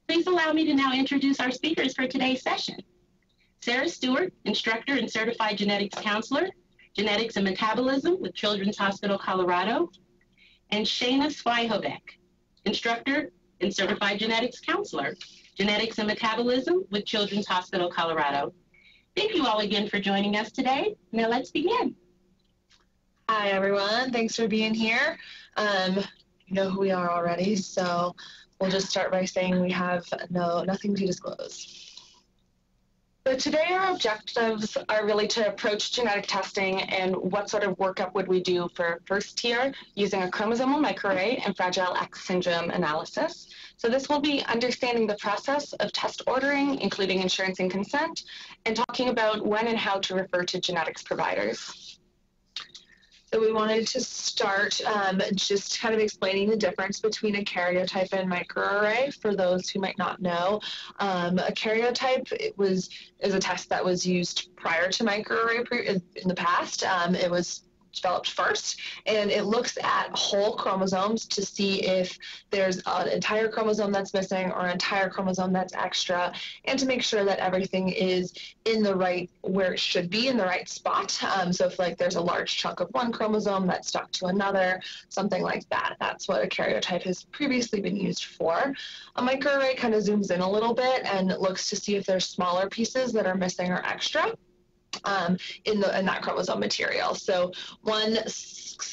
Please allow me to now introduce our speakers for today's session. Sarah Stewart, instructor and certified genetics counselor, genetics and metabolism with Children's Hospital, Colorado, and Shayna Swyhovec, instructor and certified genetics counselor, genetics and metabolism with Children's Hospital, Colorado. Thank you all again for joining us today. Now let's begin. Hi, everyone. Thanks for being here. You know who we are already, so we'll just start by saying we have nothing to disclose. So today our objectives are really to approach genetic testing and what sort of workup would we do for first tier using a chromosomal microarray and Fragile X syndrome analysis. So this will be understanding the process of test ordering, including insurance and consent, and talking about when and how to refer to genetics providers. So we wanted to start just kind of explaining the difference between a karyotype and microarray for those who might not know. A karyotype is a test that was used prior to microarray in the past. It was developed first, and it looks at whole chromosomes to see if there's an entire chromosome that's missing or an entire chromosome that's extra, and to make sure that everything is in the right, where it should be, in the right spot. So if like there's a large chunk of one chromosome that's stuck to another, something like that, that's what a karyotype has previously been used for. A microarray kind of zooms in a little bit and looks to see if there's smaller pieces that are missing or extra in that chromosome material. So one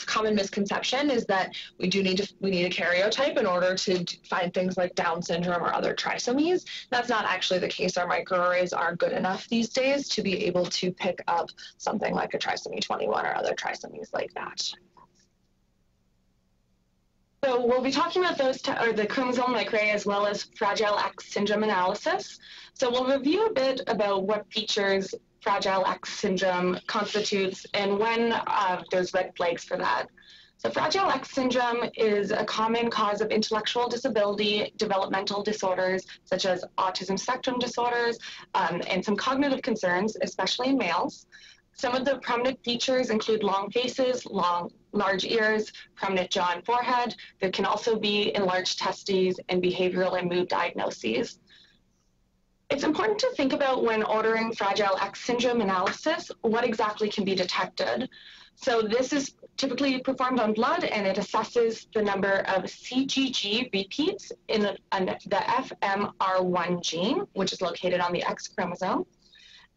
common misconception is that we need a karyotype in order to find things like Down syndrome or other trisomies. That's not actually the case. Our microarrays are good enough these days to be able to pick up something like a trisomy 21 or other trisomies like that. So we'll be talking about the chromosomal microarray as well as Fragile X syndrome analysis. So we'll review a bit about what features Fragile X syndrome constitutes and when there's red flags for that. So Fragile X syndrome is a common cause of intellectual disability, developmental disorders such as autism spectrum disorders, and some cognitive concerns, especially in males. Some of the prominent features include long faces, large ears, prominent jaw and forehead. There can also be enlarged testes and behavioral and mood diagnoses. It's important to think about when ordering Fragile X syndrome analysis, what exactly can be detected. So this is typically performed on blood, and it assesses the number of CGG repeats in the FMR1 gene, which is located on the X chromosome.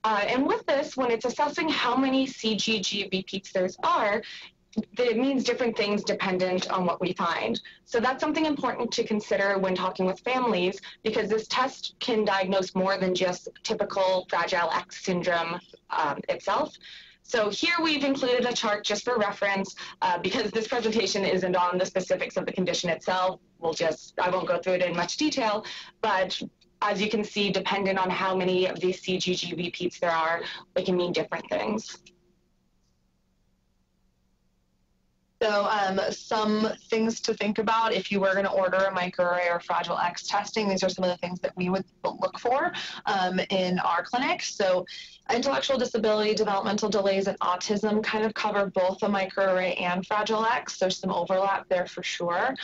And with this, when it's assessing how many CGG repeats there are, it means different things dependent on what we find. So that's something important to consider when talking with families, because this test can diagnose more than just typical Fragile X syndrome itself. So here we've included a chart just for reference, because this presentation isn't on the specifics of the condition itself. I won't go through it in much detail, but as you can see, dependent on how many of these CGG repeats there are, it can mean different things. So some things to think about if you were going to order a microarray or Fragile X testing. These are some of the things that we would look for in our clinic. So intellectual disability, developmental delays, and autism kind of cover both a microarray and Fragile X. There's some overlap there for sure.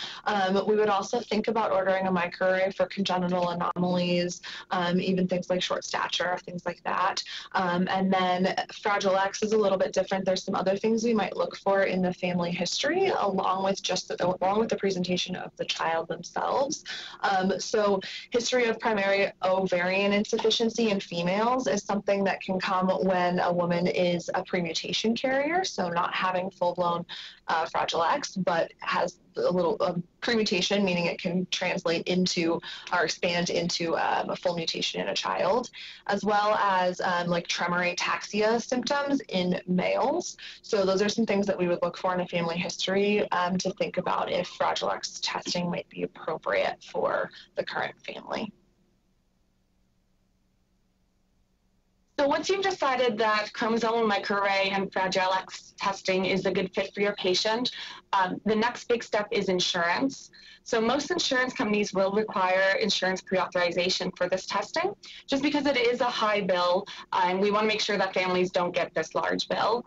We would also think about ordering a microarray for congenital anomalies, even things like short stature, things like that. And then Fragile X is a little bit different. There's some other things we might look for in the family history, along with the presentation of the child themselves. So history of primary ovarian insufficiency in females is something that can come when a woman is a pre-mutation carrier, so not having full-blown Fragile X, but has a little pre-mutation, meaning it can translate into or expand into a full mutation in a child, as well as like tremor ataxia symptoms in males. So those are some things that we would look for in a family history to think about if Fragile X testing might be appropriate for the current family. So once you've decided that chromosomal microarray and Fragile X testing is a good fit for your patient, the next big step is insurance. So most insurance companies will require insurance pre-authorization for this testing, just because it is a high bill, and we want to make sure that families don't get this large bill.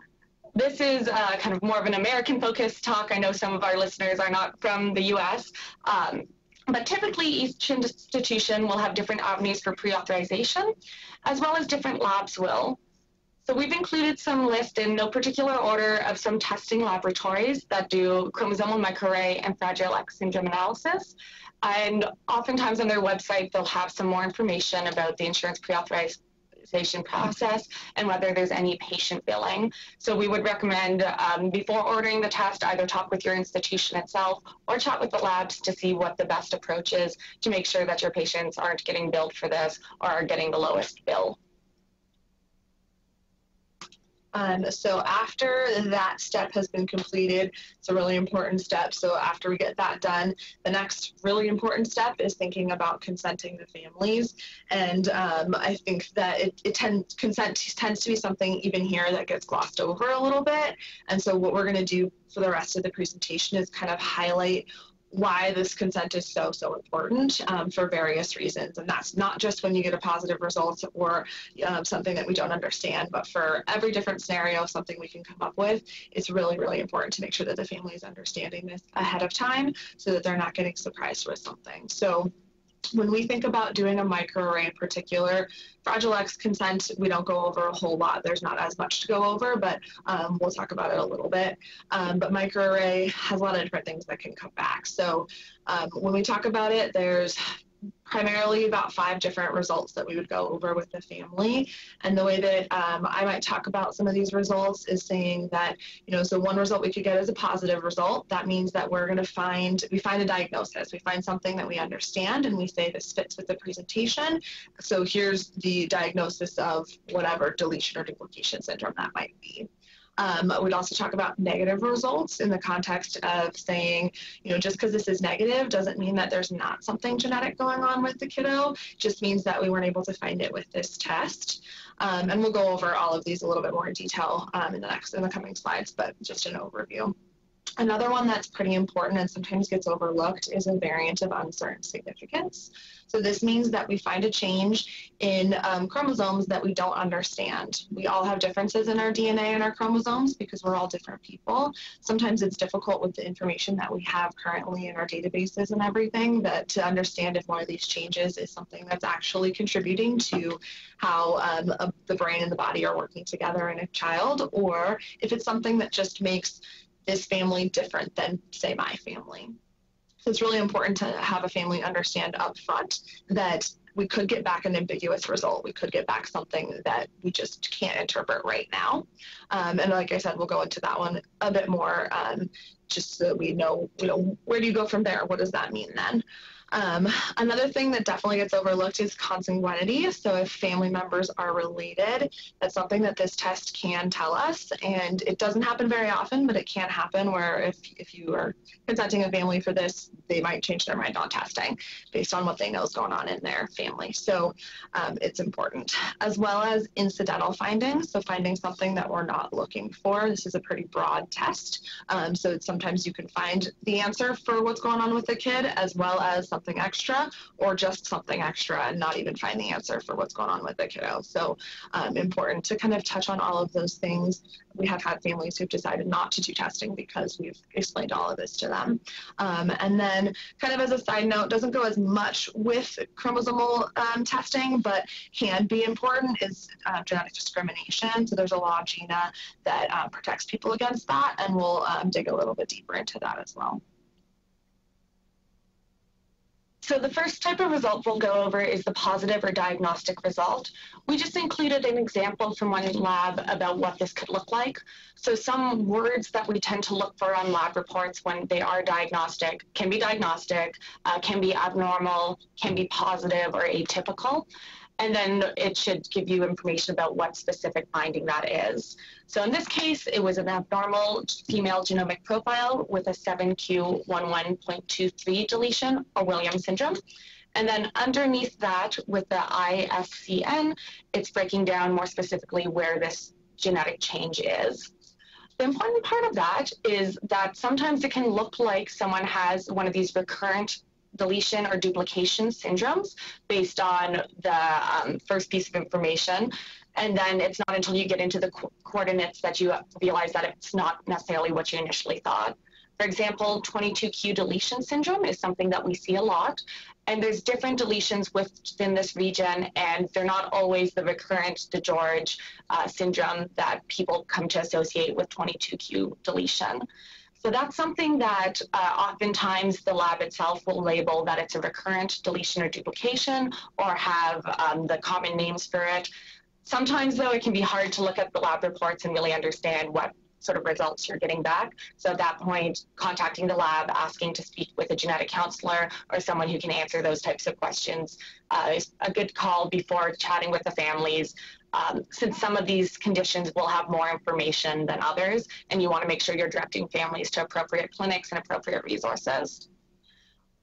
This is kind of more of an American-focused talk. I know some of our listeners are not from the US. But typically, each institution will have different avenues for pre-authorization, as well as different labs will. So we've included some lists in no particular order of some testing laboratories that do chromosomal microarray and Fragile X syndrome analysis. And oftentimes on their website, they'll have some more information about the insurance pre-authorization process and whether there's any patient billing. So we would recommend before ordering the test, either talk with your institution itself or chat with the labs to see what the best approach is to make sure that your patients aren't getting billed for this or are getting the lowest bill. So after that step has been completed, it's a really important step. So after we get that done, the next really important step is thinking about consenting the families. And I think that consent tends to be something even here that gets glossed over a little bit. And so what we're going to do for the rest of the presentation is kind of highlight why this consent is so important for various reasons. And that's not just when you get a positive result or something that we don't understand, but for every different scenario, something we can come up with. It's really important to make sure that the family is understanding this ahead of time so that they're not getting surprised with something. So when we think about doing a microarray in particular, Fragile X consent, we don't go over a whole lot. There's not as much to go over, but we'll talk about it a little bit. But microarray has a lot of different things that can come back. So when we talk about it, there's primarily about 5 different results that we would go over with the family. And the way that I might talk about some of these results is saying that, so one result we could get is a positive result. That means that we're going to we find a diagnosis. We find something that we understand and we say this fits with the presentation. So here's the diagnosis of whatever deletion or duplication syndrome that might be. We'd also talk about negative results in the context of saying, just because this is negative doesn't mean that there's not something genetic going on with the kiddo. It just means that we weren't able to find it with this test. And we'll go over all of these a little bit more in detail in the coming slides, but just an overview. Another one that's pretty important and sometimes gets overlooked is a variant of uncertain significance. So this means that we find a change in chromosomes that we don't understand. We all have differences in our DNA and our chromosomes because we're all different people. Sometimes it's difficult with the information that we have currently in our databases and everything to understand if one of these changes is something that's actually contributing to how the brain and the body are working together in a child, or if it's something that just makes this family different than, say, my family. So it's really important to have a family understand up front that we could get back an ambiguous result. We could get back something that we just can't interpret right now. And like I said, we'll go into that one a bit more just so that we know, where do you go from there? What does that mean then? Another thing that definitely gets overlooked is consanguinity. So if family members are related, that's something that this test can tell us. And it doesn't happen very often, but it can happen where if you are consenting a family for this, they might change their mind on testing based on what they know is going on in their family. So it's important, as well as incidental findings. So finding something that we're not looking for. This is a pretty broad test. So sometimes you can find the answer for what's going on with the kid, as well as something extra, or just something extra and not even find the answer for what's going on with the kiddo. So important to kind of touch on all of those things. We have had families who've decided not to do testing because we've explained all of this to them. And then kind of as a side note, doesn't go as much with chromosomal testing, but can be important is genetic discrimination. So there's a law of GINA that protects people against that, and we'll dig a little bit deeper into that as well. So the first type of result we'll go over is the positive or diagnostic result. We just included an example from one lab about what this could look like. So some words that we tend to look for on lab reports when they are diagnostic, can be abnormal, can be positive or atypical. And then it should give you information about what specific finding that is. So in this case, it was an abnormal female genomic profile with a 7q11.23 deletion, or Williams syndrome. And then underneath that, with the ISCN, it's breaking down more specifically where this genetic change is. The important part of that is that sometimes it can look like someone has one of these recurrent deletion or duplication syndromes based on the first piece of information. And then it's not until you get into the coordinates that you realize that it's not necessarily what you initially thought. For example, 22q deletion syndrome is something that we see a lot, and there's different deletions within this region, and they're not always the recurrent DeGeorge syndrome that people come to associate with 22q deletion. So that's something that oftentimes the lab itself will label that it's a recurrent deletion or duplication, or have the common names for it. Sometimes, though, it can be hard to look at the lab reports and really understand what sort of results you're getting back. So at that point, contacting the lab, asking to speak with a genetic counselor or someone who can answer those types of questions is a good call before chatting with the families, since some of these conditions will have more information than others, and you want to make sure you're directing families to appropriate clinics and appropriate resources.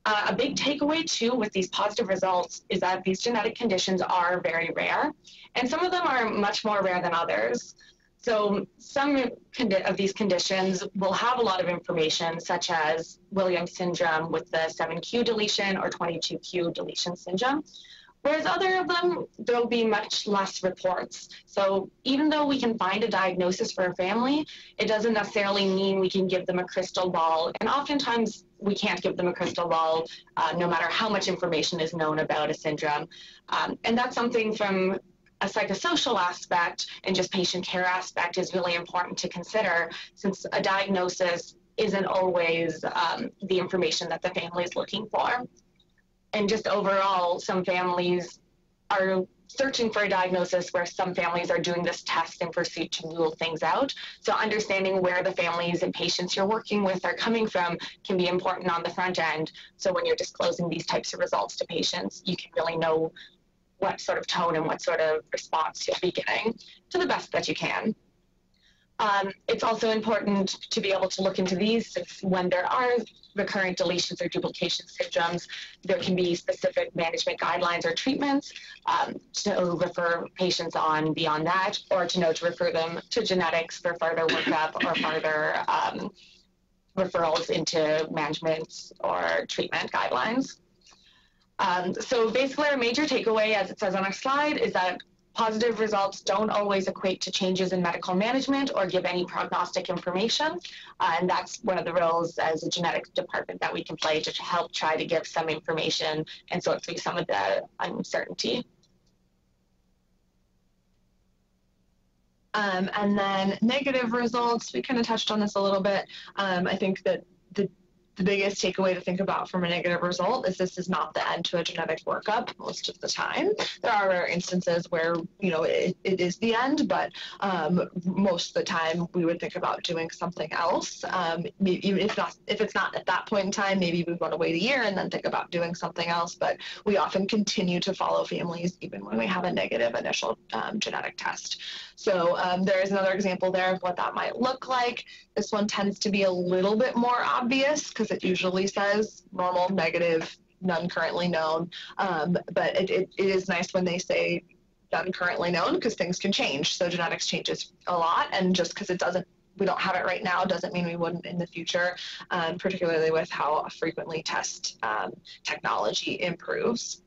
A big takeaway, too, with these positive results is that these genetic conditions are very rare, and some of them are much more rare than others. So some of these conditions will have a lot of information, such as Williams syndrome with the 7q deletion or 22q deletion syndrome, whereas other of them, there'll be much less reports. So even though we can find a diagnosis for a family, it doesn't necessarily mean we can give them a crystal ball, and oftentimes we can't give them a crystal ball no matter how much information is known about a syndrome. And that's something from a psychosocial aspect and just patient care aspect is really important to consider, since a diagnosis isn't always the information that the family is looking for. And just overall, some families are searching for a diagnosis, where some families are doing this test in pursuit to rule things out. So understanding where the families and patients you're working with are coming from can be important on the front end. So when you're disclosing these types of results to patients, you can really know what sort of tone and what sort of response you'll be getting to the best that you can. It's also important to be able to look into these when there are recurrent deletions or duplication syndromes. There can be specific management guidelines or treatments to refer patients on beyond that, or to know to refer them to genetics for further workup or further referrals into management or treatment guidelines. So basically, our major takeaway, as it says on our slide, is that positive results don't always equate to changes in medical management or give any prognostic information. And that's one of the roles as a genetics department that we can play to help try to give some information and sort through some of the uncertainty. And then negative results, we kind of touched on this a little bit. I think that the biggest takeaway to think about from a negative result is this is not the end to a genetic workup most of the time. There are rare instances where, you know, it is the end, but most of the time we would think about doing something else. Even if it's not at that point in time, maybe we want to wait a year and then think about doing something else, but we often continue to follow families even when we have a negative initial genetic test. So there is another example there of what that might look like. This one tends to be a little bit more obvious because it usually says normal, negative, none currently known. But it is nice when they say none currently known, because things can change. So genetics changes a lot, and just because we don't have it right now doesn't mean we wouldn't in the future, particularly with how frequently test technology improves.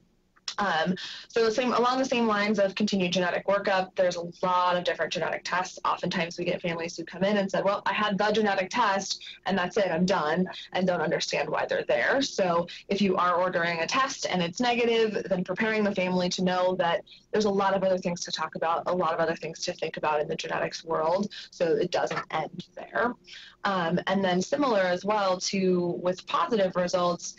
So along the same lines of continued genetic workup, there's a lot of different genetic tests. Oftentimes we get families who come in and said, well, I had the genetic test and that's it, I'm done, and don't understand why they're there. So if you are ordering a test and it's negative, then preparing the family to know that there's a lot of other things to talk about, a lot of other things to think about in the genetics world, so it doesn't end there. And then similar as well to with positive results,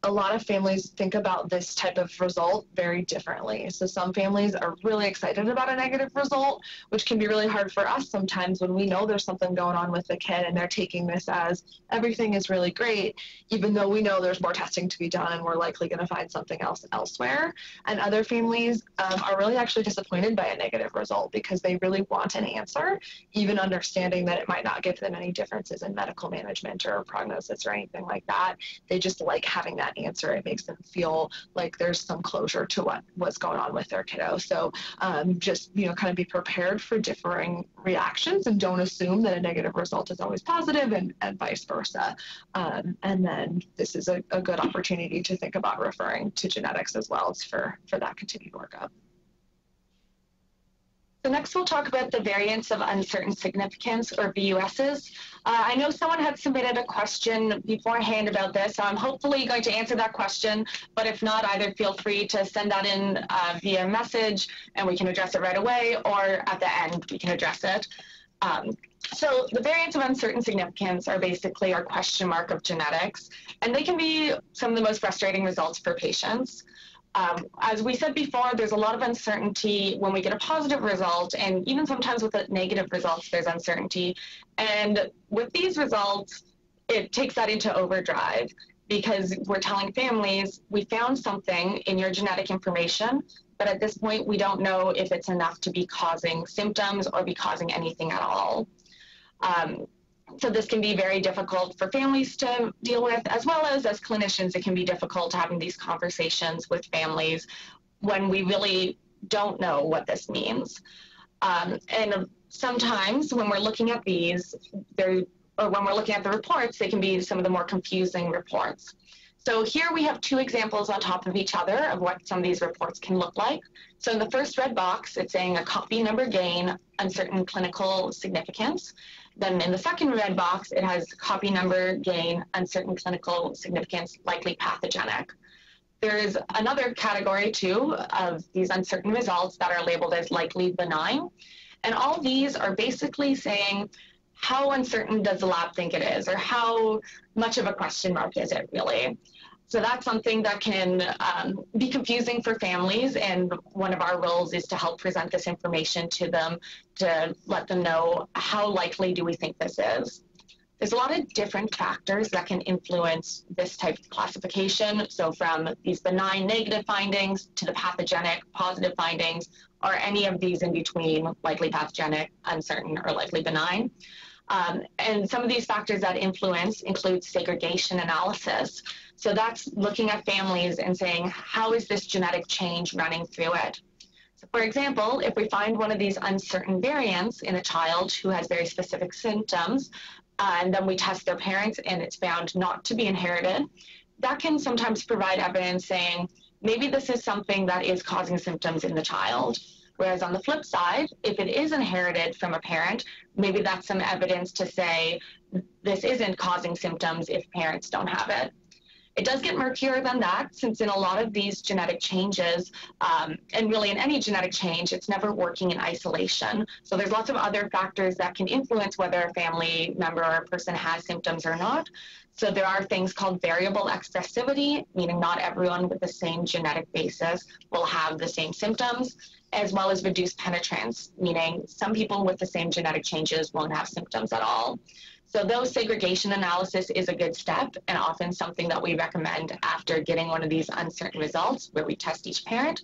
a lot of families think about this type of result very differently. So some families are really excited about a negative result, which can be really hard for us sometimes when we know there's something going on with the kid and they're taking this as everything is really great, even though we know there's more testing to be done and we're likely going to find something else elsewhere. And other families are really actually disappointed by a negative result because they really want an answer, even understanding that it might not give them any differences in medical management or prognosis or anything like that. They just like having that answer. It makes them feel like there's some closure to what's going on with their kiddo. So just, kind of be prepared for differing reactions and don't assume that a negative result is always positive, and vice versa. And then this is a good opportunity to think about referring to genetics as well as for that continued workup. So next we'll talk about the variants of uncertain significance, or VUSs. I know someone had submitted a question beforehand about this, so I'm hopefully going to answer that question, but if not, either feel free to send that in via message and we can address it right away, or at the end we can address it. So the variants of uncertain significance are basically our question mark of genetics, and they can be some of the most frustrating results for patients. As we said before, there's a lot of uncertainty when we get a positive result, and even sometimes with the negative results, there's uncertainty. And with these results, it takes that into overdrive because we're telling families, we found something in your genetic information, but at this point, we don't know if it's enough to be causing symptoms or be causing anything at all. So this can be very difficult for families to deal with, as well as clinicians. It can be difficult having these conversations with families when we really don't know what this means. And sometimes when we're looking at these, when we're looking at the reports, they can be some of the more confusing reports. So here we have two examples on top of each other of what some of these reports can look like. So in the first red box, it's saying a copy number gain, uncertain clinical significance. Then in the second red box, it has copy number gain, uncertain clinical significance, likely pathogenic. There's another category too of these uncertain results that are labeled as likely benign. And all these are basically saying, how uncertain does the lab think it is, or how much of a question mark is it really? So that's something that can be confusing for families, and one of our roles is to help present this information to them to let them know how likely do we think this is. There's a lot of different factors that can influence this type of classification. So from these benign negative findings to the pathogenic positive findings, or any of these in between, likely pathogenic, uncertain, or likely benign. And some of these factors that influence include segregation analysis. So that's looking at families and saying, how is this genetic change running through it? So for example, if we find one of these uncertain variants in a child who has very specific symptoms, and then we test their parents and it's found not to be inherited, that can sometimes provide evidence saying, maybe this is something that is causing symptoms in the child. Whereas on the flip side, if it is inherited from a parent, maybe that's some evidence to say this isn't causing symptoms if parents don't have it. It does get murkier than that, since in a lot of these genetic changes, and really in any genetic change, it's never working in isolation. So there's lots of other factors that can influence whether a family member or a person has symptoms or not. So there are things called variable expressivity, meaning not everyone with the same genetic basis will have the same symptoms, as well as reduced penetrance, meaning some people with the same genetic changes won't have symptoms at all. So those segregation analysis is a good step, and often something that we recommend after getting one of these uncertain results where we test each parent.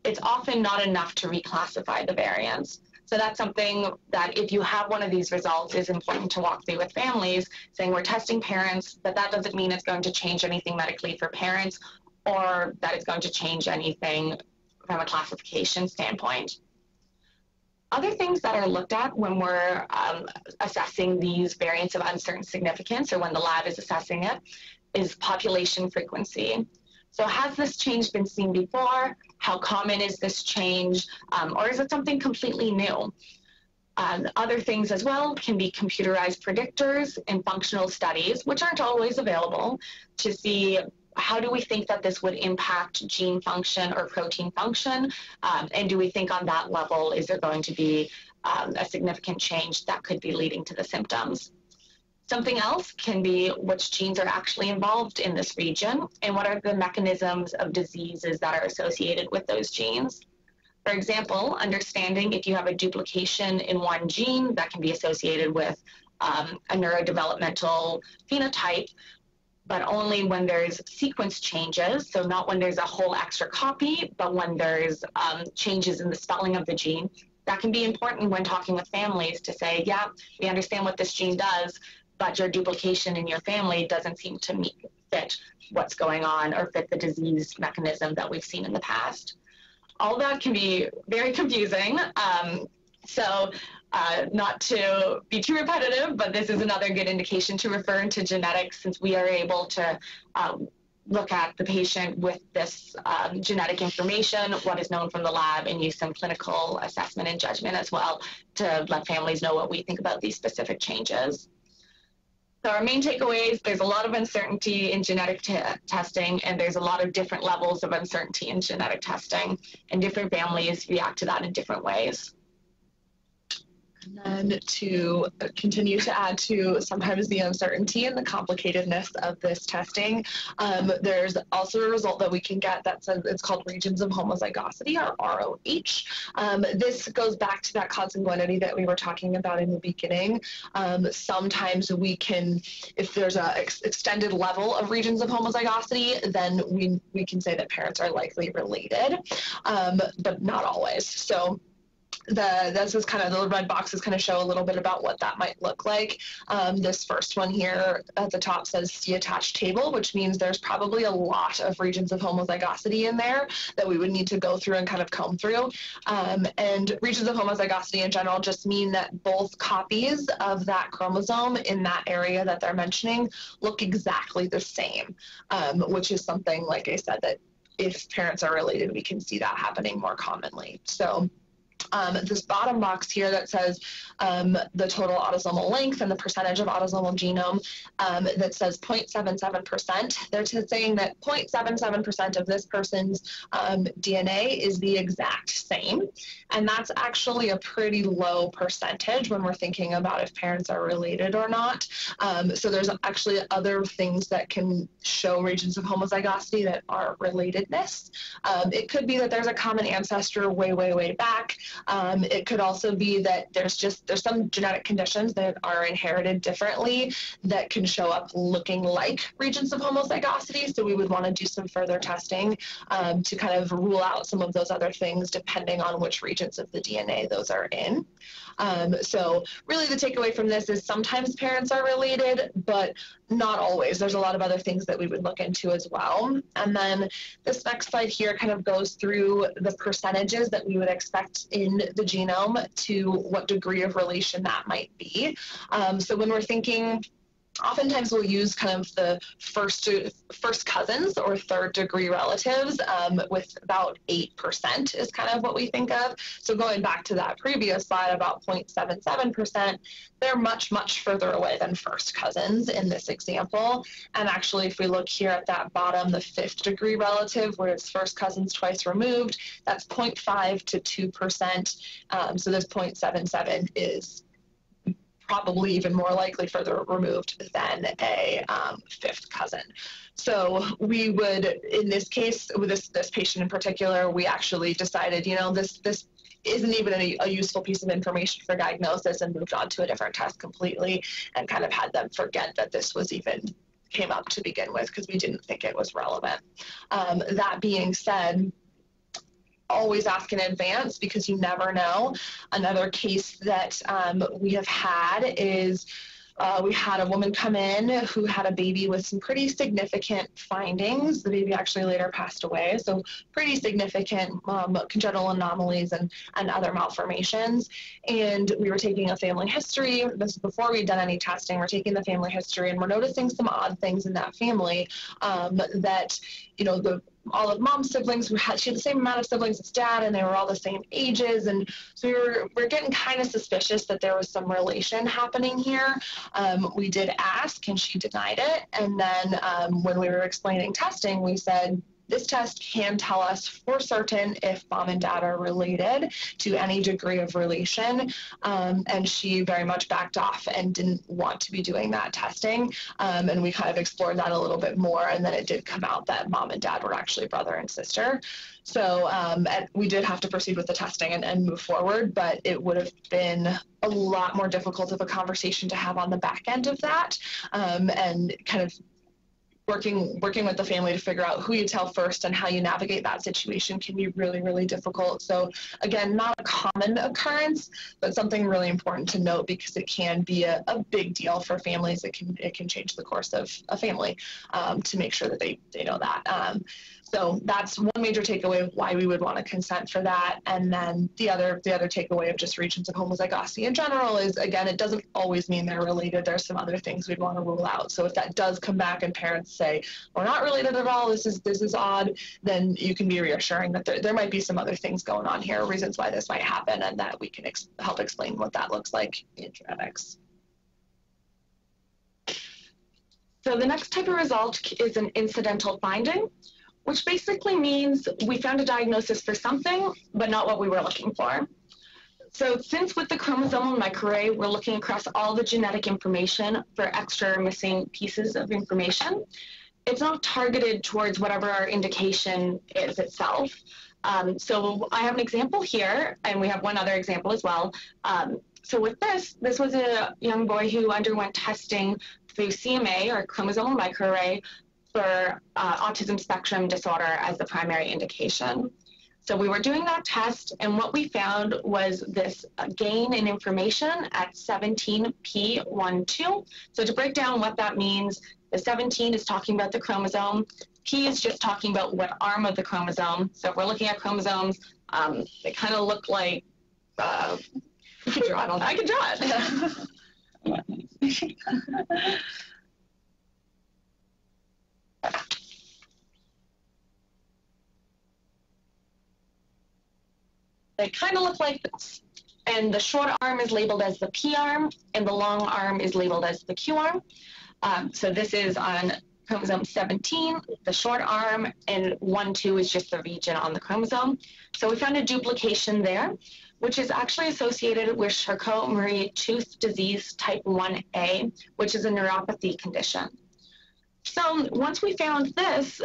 It's often not enough to reclassify the variants. So that's something that if you have one of these results is important to walk through with families, saying we're testing parents, but that doesn't mean it's going to change anything medically for parents, or that it's going to change anything from a classification standpoint. Other things that are looked at when we're assessing these variants of uncertain significance, or when the lab is assessing it, is population frequency. So has this change been seen before? How common is this change? Or is it something completely new? Other things as well can be computerized predictors in functional studies, which aren't always available, to see how do we think that this would impact gene function or protein function? And do we think on that level, is there going to be a significant change that could be leading to the symptoms? Something else can be which genes are actually involved in this region, and what are the mechanisms of diseases that are associated with those genes. For example, understanding if you have a duplication in one gene that can be associated with a neurodevelopmental phenotype, but only when there's sequence changes, so not when there's a whole extra copy, but when there's changes in the spelling of the gene. That can be important when talking with families to say, yeah, we understand what this gene does, but your duplication in your family doesn't seem to fit what's going on or fit the disease mechanism that we've seen in the past. All that can be very confusing. Not to be too repetitive, but this is another good indication to refer into genetics, since we are able to look at the patient with this genetic information, what is known from the lab, and use some clinical assessment and judgment as well to let families know what we think about these specific changes. So our main takeaways, there's a lot of uncertainty in genetic testing, and there's a lot of different levels of uncertainty in genetic testing, and different families react to that in different ways. And then to continue to add to sometimes the uncertainty and the complicatedness of this testing, there's also a result that we can get that says it's called regions of homozygosity, or ROH. This goes back to that consanguinity that we were talking about in the beginning. Sometimes we can, if there's an extended level of regions of homozygosity, then we can say that parents are likely related, but not always. So this is kind of, the red boxes kind of show a little bit about what that might look like. This first one here at the top says see attached table, which means there's probably a lot of regions of homozygosity in there that we would need to go through and kind of comb through. And regions of homozygosity in general just mean that both copies of that chromosome in that area that they're mentioning look exactly the same, which is something, like I said, that if parents are related, we can see that happening more commonly. So this bottom box here that says the total autosomal length and the percentage of autosomal genome that says 0.77%, they're saying that 0.77% of this person's DNA is the exact same. And that's actually a pretty low percentage when we're thinking about if parents are related or not. So there's actually other things that can show regions of homozygosity that are relatedness. It could be that there's a common ancestor way, way, way back. It could also be that there's some genetic conditions that are inherited differently that can show up looking like regions of homozygosity. So we would want to do some further testing to kind of rule out some of those other things depending on which regions of the DNA those are in. So really the takeaway from this is sometimes parents are related, but not always. There's a lot of other things that we would look into as well. And then this next slide here kind of goes through the percentages that we would expect in the genome to what degree of relation that might be. So when we're thinking, oftentimes we'll use kind of the first cousins or third degree relatives with about 8% is kind of what we think of. So going back to that previous slide about 0.77%, they're much, much further away than first cousins in this example. And actually, if we look here at that bottom, the fifth degree relative, where it's first cousins twice removed, that's 0.5 to 2%. So this 0.77 is probably even more likely further removed than a fifth cousin. So we would, in this case, with this patient in particular, we actually decided, you know, this isn't even a useful piece of information for diagnosis, and moved on to a different test completely and kind of had them forget that this was even came up to begin with because we didn't think it was relevant. That being said, always ask in advance because you never know. Another case that we have had is we had a woman come in who had a baby with some pretty significant findings. The baby actually later passed away, so pretty significant congenital anomalies and other malformations. And we were taking a family history. This is before we'd done any testing. We're taking the family history, and we're noticing some odd things in that family that, you know, all of mom's siblings, she had the same amount of siblings as dad, and they were all the same ages. And so we were getting kind of suspicious that there was some relation happening here. We did ask, and she denied it. And then when we were explaining testing, we said, this test can tell us for certain if mom and dad are related to any degree of relation. And she very much backed off and didn't want to be doing that testing. And we kind of explored that a little bit more. And then it did come out that mom and dad were actually brother and sister. So we did have to proceed with the testing and move forward, but it would have been a lot more difficult of a conversation to have on the back end of that, and kind of working with the family to figure out who you tell first and how you navigate that situation can be really, really difficult. So again, not a common occurrence, but something really important to note because it can be a big deal for families. It can change the course of a family to make sure that they know that. So that's one major takeaway of why we would want to consent for that. And then the other takeaway of just regions of homozygosity in general is, again, it doesn't always mean they're related. There's some other things we'd want to rule out. So if that does come back and parents say, we're not related at all, this is odd, then you can be reassuring that there might be some other things going on here, reasons why this might happen, and that we can help explain what that looks like in genetics. So the next type of result is an incidental finding, which basically means we found a diagnosis for something, but not what we were looking for. So since with the chromosomal microarray, we're looking across all the genetic information for extra or missing pieces of information, it's not targeted towards whatever our indication is itself. So I have an example here, and we have one other example as well. So with this was a young boy who underwent testing through CMA, or chromosomal microarray, for autism spectrum disorder as the primary indication. So we were doing that test, and what we found was this gain in information at 17p12. So to break down what that means, the 17 is talking about the chromosome, p is just talking about what arm of the chromosome. So if we're looking at chromosomes, they kind of look like, you could draw it on. I could draw it. They kind of look like this. And the short arm is labeled as the P arm, and the long arm is labeled as the Q arm. So this is on chromosome 17, the short arm, and 1-2 is just the region on the chromosome. So we found a duplication there, which is actually associated with Charcot-Marie-Tooth disease type 1A, which is a neuropathy condition. So once we found this,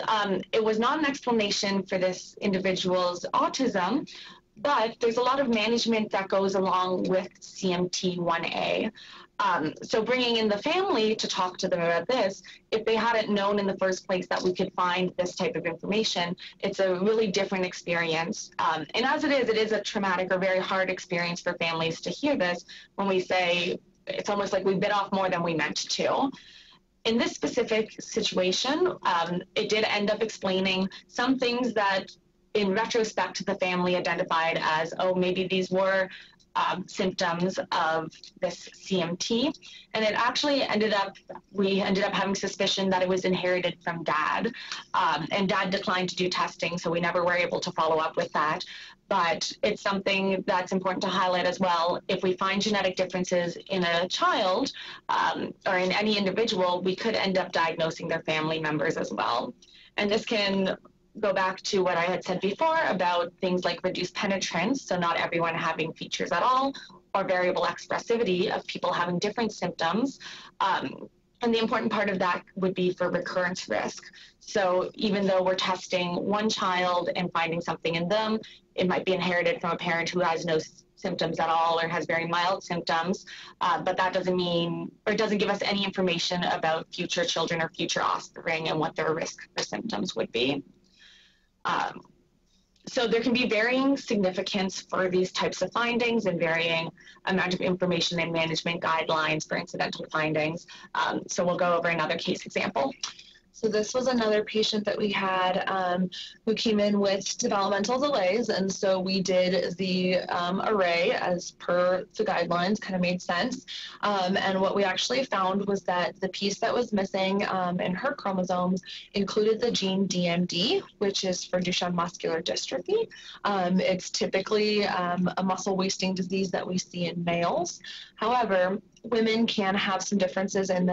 it was not an explanation for this individual's autism, but there's a lot of management that goes along with CMT1A. So bringing in the family to talk to them about this, if they hadn't known in the first place that we could find this type of information, it's a really different experience. And as it is a traumatic or very hard experience for families to hear this when we say, it's almost like we bit off more than we meant to. In this specific situation, it did end up explaining some things that in retrospect, the family identified as, oh, maybe these were symptoms of this CMT. And it actually we ended up having suspicion that it was inherited from dad. And dad declined to do testing, so we never were able to follow up with that. But it's something that's important to highlight as well. If we find genetic differences in a child or in any individual, we could end up diagnosing their family members as well. And this can go back to what I had said before about things like reduced penetrance, so not everyone having features at all, or variable expressivity of people having different symptoms. And the important part of that would be for recurrence risk. So even though we're testing one child and finding something in them, it might be inherited from a parent who has no symptoms at all or has very mild symptoms, but that doesn't mean, or it doesn't give us any information about future children or future offspring and what their risk for symptoms would be. So there can be varying significance for these types of findings and varying amount of information and management guidelines for incidental findings. So we'll go over another case example. So this was another patient that we had who came in with developmental delays, and so we did the array as per the guidelines, kind of made sense. And what we actually found was that the piece that was missing in her chromosomes included the gene DMD, which is for Duchenne muscular dystrophy. It's typically a muscle wasting disease that we see in males. However, women can have some differences in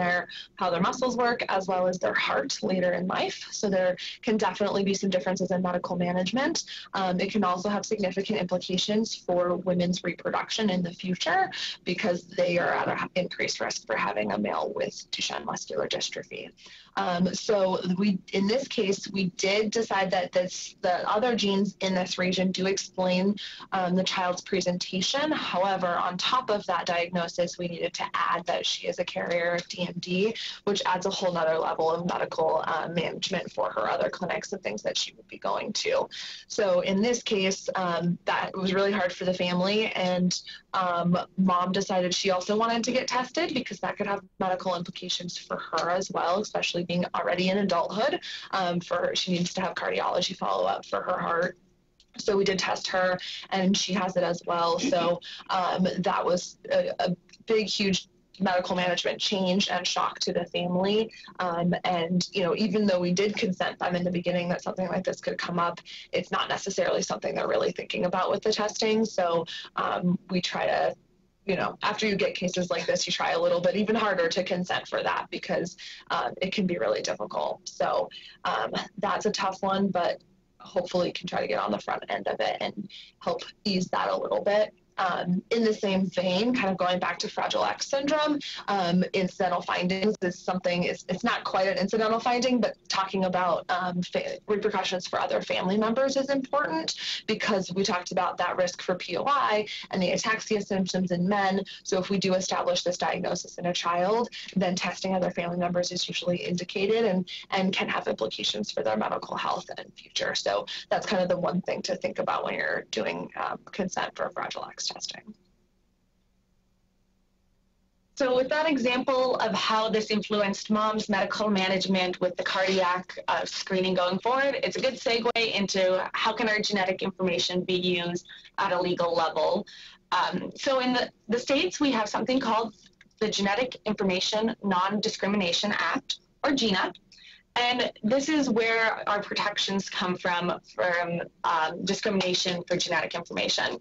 how their muscles work as well as their heart later in life. So there can definitely be some differences in medical management. It can also have significant implications for women's reproduction in the future because they are at an increased risk for having a male with Duchenne muscular dystrophy. So in this case, we did decide that the other genes in this region do explain the child's presentation. However, on top of that diagnosis, we needed to add that she is a carrier of DMD, which adds a whole nother level of medical management for her other clinics and things that she would be going to. So in this case, that was really hard for the family, and mom decided she also wanted to get tested because that could have medical implications for her as well, especially being already in adulthood. She needs to have cardiology follow-up for her heart. So we did test her, and she has it as well. So that was a big, huge medical management change and shock to the family. And, you know, even though we did consent them in the beginning that something like this could come up, it's not necessarily something they're really thinking about with the testing. So we try to, you know, after you get cases like this, you try a little bit even harder to consent for that, because it can be really difficult. So that's a tough one, but hopefully you can try to get on the front end of it and help ease that a little bit. In the same vein, kind of going back to Fragile X syndrome, incidental findings is something, it's not quite an incidental finding, but talking about repercussions for other family members is important, because we talked about that risk for POI and the ataxia symptoms in men. So if we do establish this diagnosis in a child, then testing other family members is usually indicated and can have implications for their medical health and future. So that's kind of the one thing to think about when you're doing consent for Fragile X testing. So with that example of how this influenced mom's medical management with the cardiac screening going forward, it's a good segue into how can our genetic information be used at a legal level. So in the States, we have something called the Genetic Information Non-Discrimination Act, or GINA. And this is where our protections come from discrimination for genetic information.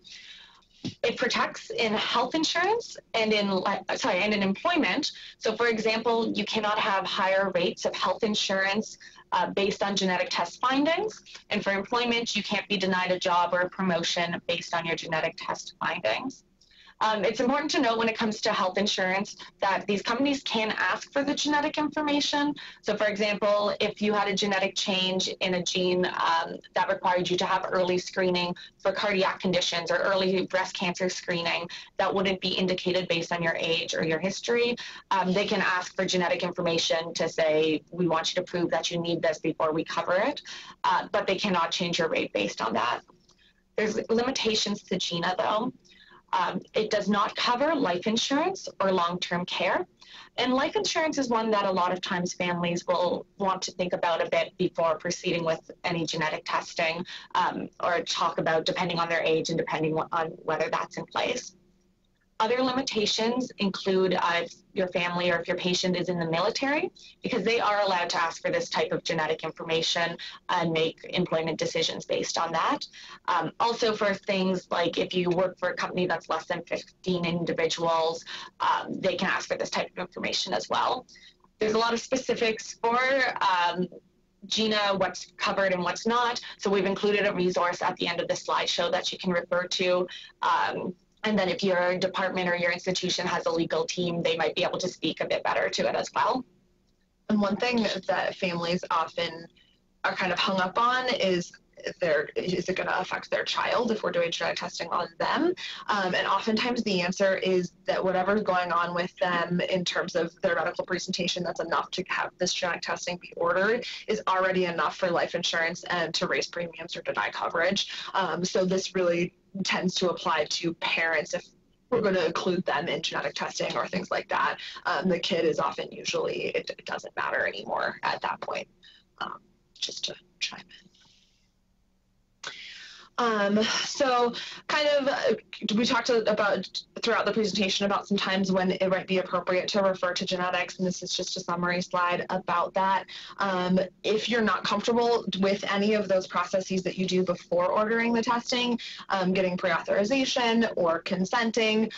It protects in health insurance and in employment. So for example, you cannot have higher rates of health insurance based on genetic test findings. And for employment, you can't be denied a job or a promotion based on your genetic test findings. It's important to note when it comes to health insurance that these companies can ask for the genetic information. So for example, if you had a genetic change in a gene that required you to have early screening for cardiac conditions or early breast cancer screening that wouldn't be indicated based on your age or your history, they can ask for genetic information to say, we want you to prove that you need this before we cover it, but they cannot change your rate based on that. There's limitations to GINA though. It does not cover life insurance or long-term care. And life insurance is one that a lot of times families will want to think about a bit before proceeding with any genetic testing or talk about depending on their age and depending on whether that's in place. Other limitations include if your family or if your patient is in the military, because they are allowed to ask for this type of genetic information and make employment decisions based on that. Also for things like if you work for a company that's less than 15 individuals, they can ask for this type of information as well. There's a lot of specifics for GINA, what's covered and what's not. So we've included a resource at the end of the slideshow that you can refer to. And then if your department or your institution has a legal team, they might be able to speak a bit better to it as well. And one thing that families often are kind of hung up on is is it going to affect their child if we're doing genetic testing on them? And oftentimes the answer is that whatever's going on with them in terms of their medical presentation that's enough to have this genetic testing be ordered is already enough for life insurance and to raise premiums or deny coverage. So this really tends to apply to parents if we're going to include them in genetic testing or things like that. The kid is often usually, it doesn't matter anymore at that point, just to chime in. So kind of, we talked about throughout the presentation about some times when it might be appropriate to refer to genetics, and this is just a summary slide about that. If you're not comfortable with any of those processes that you do before ordering the testing, getting pre-authorization or consenting,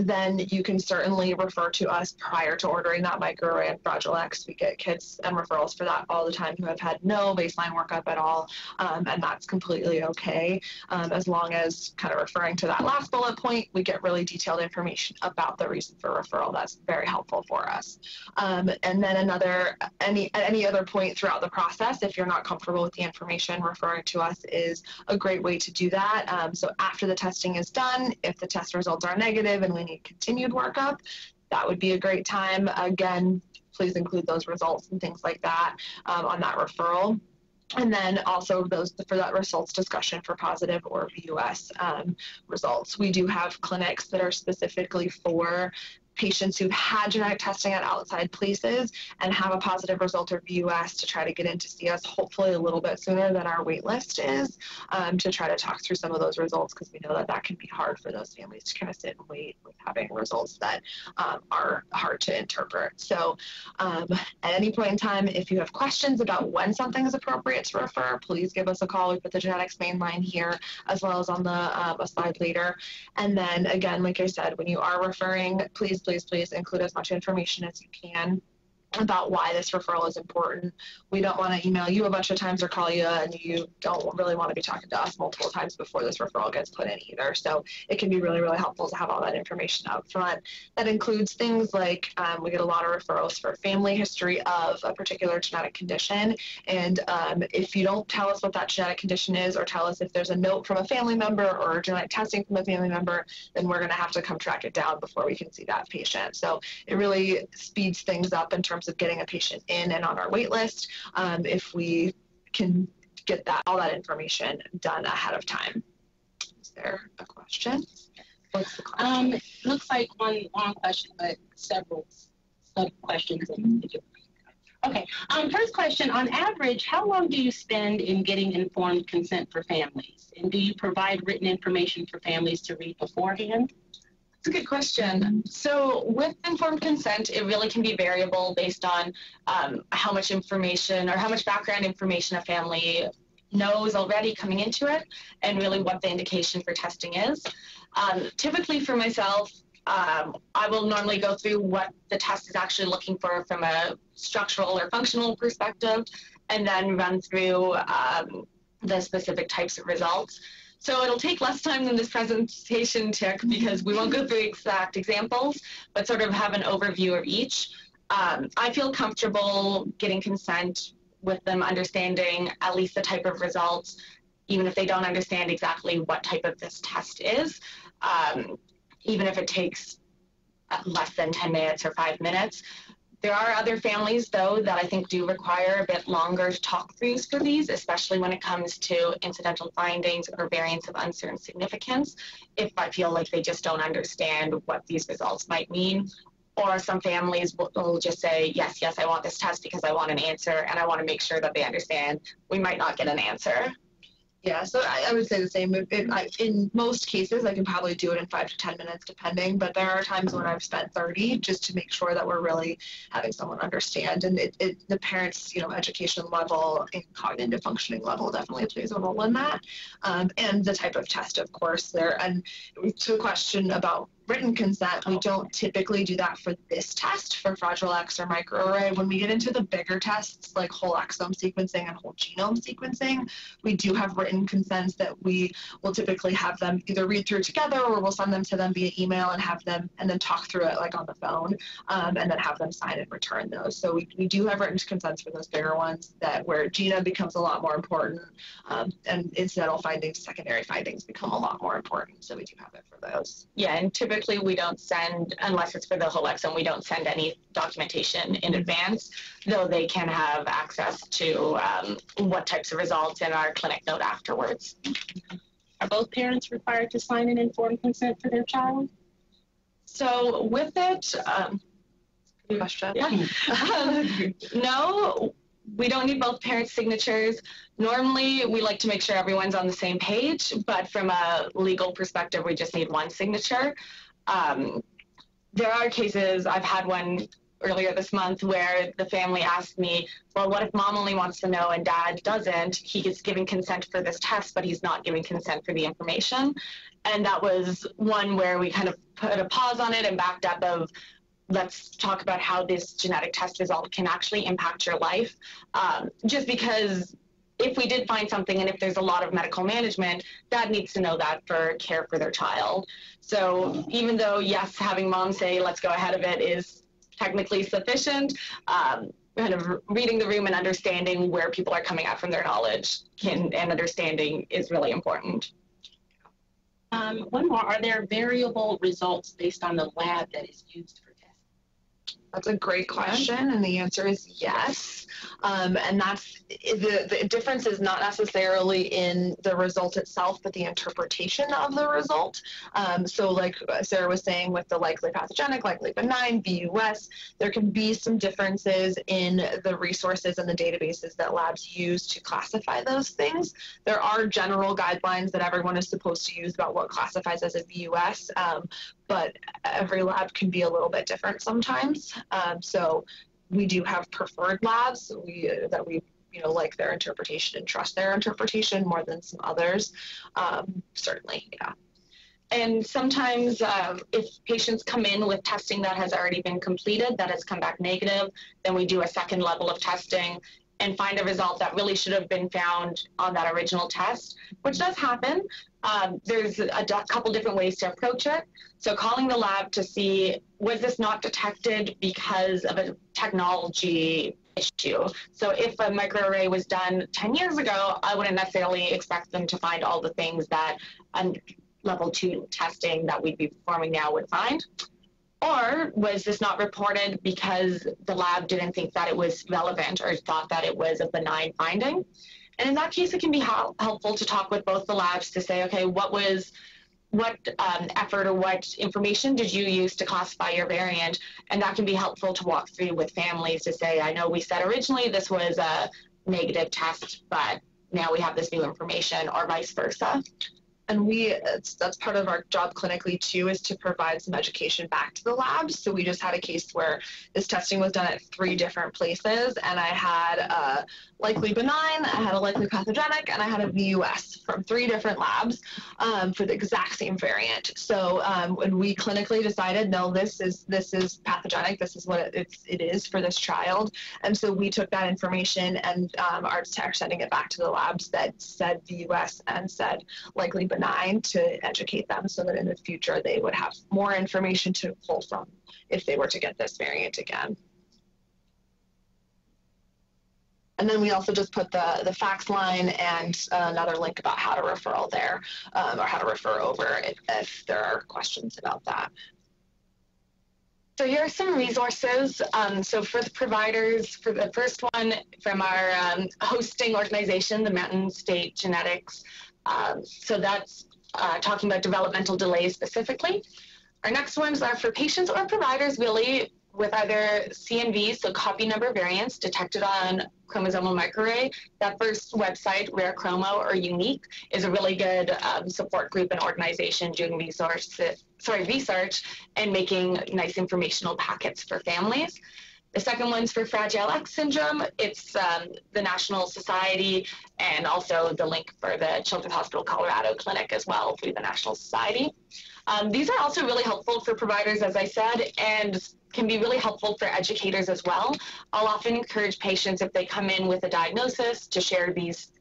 then you can certainly refer to us prior to ordering that Microarray and Fragile X. We get kits and referrals for that all the time who have had no baseline workup at all, and that's completely okay. As long as kind of referring to that last bullet point, we get really detailed information about the reason for referral. That's very helpful for us. And then at any other point throughout the process, if you're not comfortable with the information, referring to us is a great way to do that. So after the testing is done, if the test results are negative and we need continued workup, that would be a great time. Again, please include those results and things like that on that referral. And then also for that results discussion for positive or VUS results. We do have clinics that are specifically for patients who've had genetic testing at outside places and have a positive result or view us to try to get in to see us hopefully a little bit sooner than our wait list is, to try to talk through some of those results, because we know that that can be hard for those families to kind of sit and wait with having results that are hard to interpret. So at any point in time, if you have questions about when something is appropriate to refer, please give us a call. We put the genetics main line here as well as on the a slide later. And then again, like I said, when you are referring, please include as much information as you can about why this referral is important. We don't want to email you a bunch of times or call you, and you don't really want to be talking to us multiple times before this referral gets put in either. So it can be really, really helpful to have all that information up front. That includes things like we get a lot of referrals for family history of a particular genetic condition. And if you don't tell us what that genetic condition is, or tell us if there's a note from a family member or genetic testing from a family member, then we're going to have to come track it down before we can see that patient. So it really speeds things up in terms of getting a patient in and on our wait list, if we can get all that information done ahead of time. Is there a question? What's the question? Looks like one long question, but several sub-questions. Okay, first question, on average, how long do you spend in getting informed consent for families? And do you provide written information for families to read beforehand? That's a good question. So with informed consent, it really can be variable based on how much information or how much background information a family knows already coming into it, and really what the indication for testing is. Typically for myself, I will normally go through what the test is actually looking for from a structural or functional perspective, and then run through the specific types of results. So it'll take less time than this presentation took, because we won't go through exact examples, but sort of have an overview of each. I feel comfortable getting consent with them understanding at least the type of results, even if they don't understand exactly what type of this test is, even if it takes less than 10 minutes or 5 minutes. There are other families, though, that I think do require a bit longer talk-throughs for these, especially when it comes to incidental findings or variants of uncertain significance, if I feel like they just don't understand what these results might mean. Or some families will just say, yes, I want this test because I want an answer, and I want to make sure that they understand we might not get an answer. Yeah, so I would say the same. In most cases, I can probably do it in 5 to 10 minutes, depending. But there are times when I've spent 30 just to make sure that we're really having someone understand. And the parents' education level and cognitive functioning level definitely plays a role in that. And the type of test, of course, there. And to a question about written consent, we don't typically do that for this test, for Fragile X or Microarray. When we get into the bigger tests like whole exome sequencing and whole genome sequencing, we do have written consents that we will typically have them either read through together, or we'll send them to them via email and have them and then talk through it like on the phone, and then have them sign and return those. So we do have written consents for those bigger ones, that where GINA becomes a lot more important, and incidental findings, secondary findings become a lot more important. So we do have it for those. Yeah, and typically we don't send, unless it's for the whole exome, we don't send any documentation in advance, though they can have access to what types of results in our clinic note afterwards. Are both parents required to sign an informed consent for their child? So with it, Question. Yeah. No, we don't need both parents' signatures. Normally, we like to make sure everyone's on the same page, but from a legal perspective, we just need one signature. There are cases, I've had one earlier this month, where the family asked me, well, what if mom only wants to know and dad doesn't? He is giving consent for this test, but he's not giving consent for the information. And that was one where we kind of put a pause on it and backed up of, let's talk about how this genetic test result can actually impact your life. Just because if we did find something, and if there's a lot of medical management, dad needs to know that for care for their child. So even though, yes, having mom say, let's go ahead of it is technically sufficient, kind of reading the room and understanding where people are coming at from their knowledge and understanding is really important. One more, are there variable results based on the lab that is used for testing? That's a great question, and the answer is yes. And that's the difference is not necessarily in the result itself, but the interpretation of the result. So like Sarah was saying with the likely pathogenic, likely benign, VUS, there can be some differences in the resources and the databases that labs use to classify those things. There are general guidelines that everyone is supposed to use about what classifies as a VUS, but every lab can be a little bit different sometimes. So we do have preferred labs that we like their interpretation and trust their interpretation more than some others. Certainly, yeah. And sometimes if patients come in with testing that has already been completed, that has come back negative, then we do a second level of testing and find a result that really should have been found on that original test, which does happen. There's a couple different ways to approach it. So calling the lab to see, was this not detected because of a technology issue? So if a microarray was done 10 years ago, I wouldn't necessarily expect them to find all the things that level 2 testing that we'd be performing now would find. Or was this not reported because the lab didn't think that it was relevant or thought that it was a benign finding? And in that case, it can be helpful to talk with both the labs to say, okay, what effort or what information did you use to classify your variant? And that can be helpful to walk through with families to say, I know we said originally this was a negative test, but now we have this new information, or vice versa. And that's part of our job clinically too, is to provide some education back to the labs. So we just had a case where this testing was done at 3 different places, and I had a likely benign, I had a likely pathogenic, and I had a VUS from 3 different labs for the exact same variant. So when we clinically decided, no, this is pathogenic, this is what it is for this child. And so we took that information and are sending it back to the labs that said VUS and said likely benign to educate them so that in the future they would have more information to pull from if they were to get this variant again. And then we also just put the fax line and another link about how to referral there, or how to refer over if there are questions about that. So here are some resources. So for the providers, for the first one from our hosting organization, the Mountain State Genetics. So that's talking about developmental delays specifically. Our next ones are for patients or providers really with either CNVs, so copy number variants detected on chromosomal microarray. That first website, Rare Chromo or Unique, is a really good support group and organization doing research and making nice informational packets for families. The second one's for Fragile X syndrome. It's the National Society, and also the link for the Children's Hospital Colorado Clinic as well through the National Society. These are also really helpful for providers, as I said, and can be really helpful for educators as well. I'll often encourage patients, if they come in with a diagnosis, to share these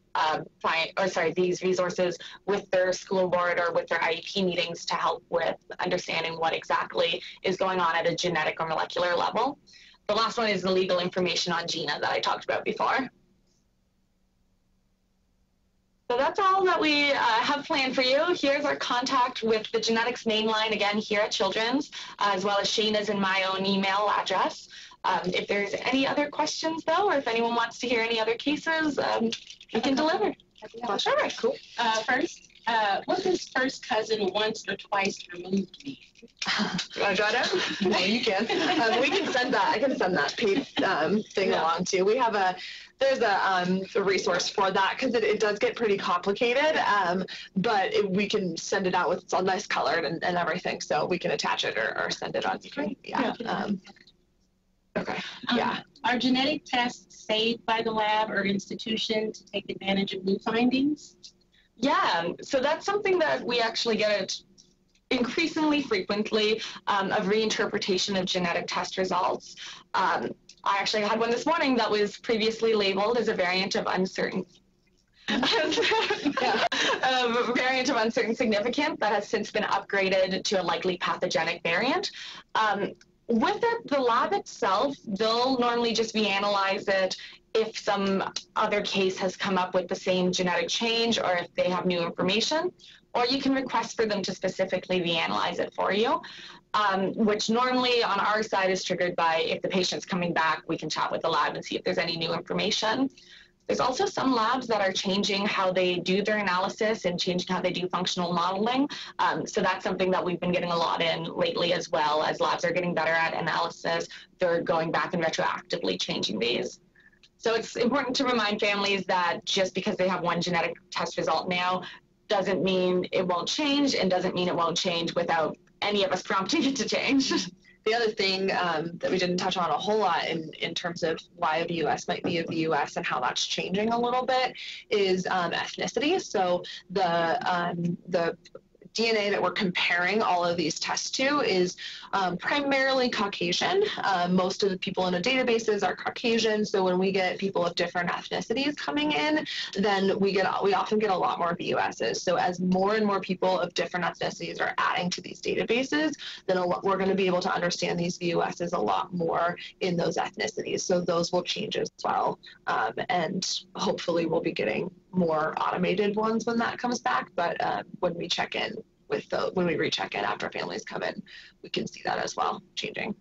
these resources with their school board or with their IEP meetings to help with understanding what exactly is going on at a genetic or molecular level. The last one is the legal information on GINA that I talked about before. So that's all that we have planned for you. Here's our contact with the genetics main line, again, here at Children's, as well as Shayna's and my own email address. If there's any other questions, though, or if anyone wants to hear any other cases, we can deliver. Sure, cool. First, what does first cousin once or twice removed mean? You want to draw it out? No, you can. We can send that. I can send that paid thing along too. We have there's a resource for that because it does get pretty complicated, but we can send it out with it's all nice colored and everything, so we can attach it or send it on. Yeah. Okay. Yeah. Are genetic tests saved by the lab or institution to take advantage of new findings? Yeah, so that's something that we actually get increasingly frequently of reinterpretation of genetic test results. I actually had one this morning that was previously labeled as a variant of uncertain variant of uncertain significance that has since been upgraded to a likely pathogenic variant. With it, the lab itself, they'll normally just reanalyze it if some other case has come up with the same genetic change or if they have new information, or you can request for them to specifically reanalyze it for you, which normally on our side is triggered by if the patient's coming back, we can chat with the lab and see if there's any new information. There's also some labs that are changing how they do their analysis and changing how they do functional modeling. So that's something that we've been getting a lot in lately as well. As labs are getting better at analysis, they're going back and retroactively changing these. So it's important to remind families that just because they have one genetic test result now doesn't mean it won't change, and doesn't mean it won't change without any of us prompting it to change. The other thing that we didn't touch on a whole lot in terms of why a VUS might be a VUS and how that's changing a little bit is ethnicity. So the DNA that we're comparing all of these tests to is primarily Caucasian. Most of the people in the databases are Caucasian, so when we get people of different ethnicities coming in, then we often get a lot more VUSs. So as more and more people of different ethnicities are adding to these databases, then we're going to be able to understand these VUSs a lot more in those ethnicities. So those will change as well, and hopefully we'll be getting more automated ones when that comes back. But when we check in when we recheck in after families come in, we can see that as well changing.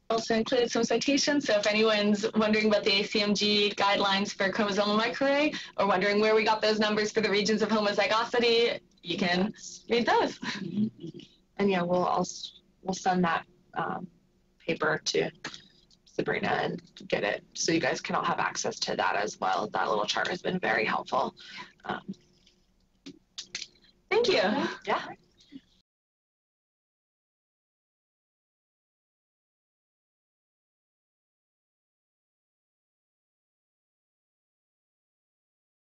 Also included some citations, so if anyone's wondering about the ACMG guidelines for chromosomal microarray, or wondering where we got those numbers for the regions of homozygosity, you can read those. And yeah, we'll send that paper to Sabrina and get it so you guys can all have access to that as well. That little chart has been very helpful. Thank you. Yeah.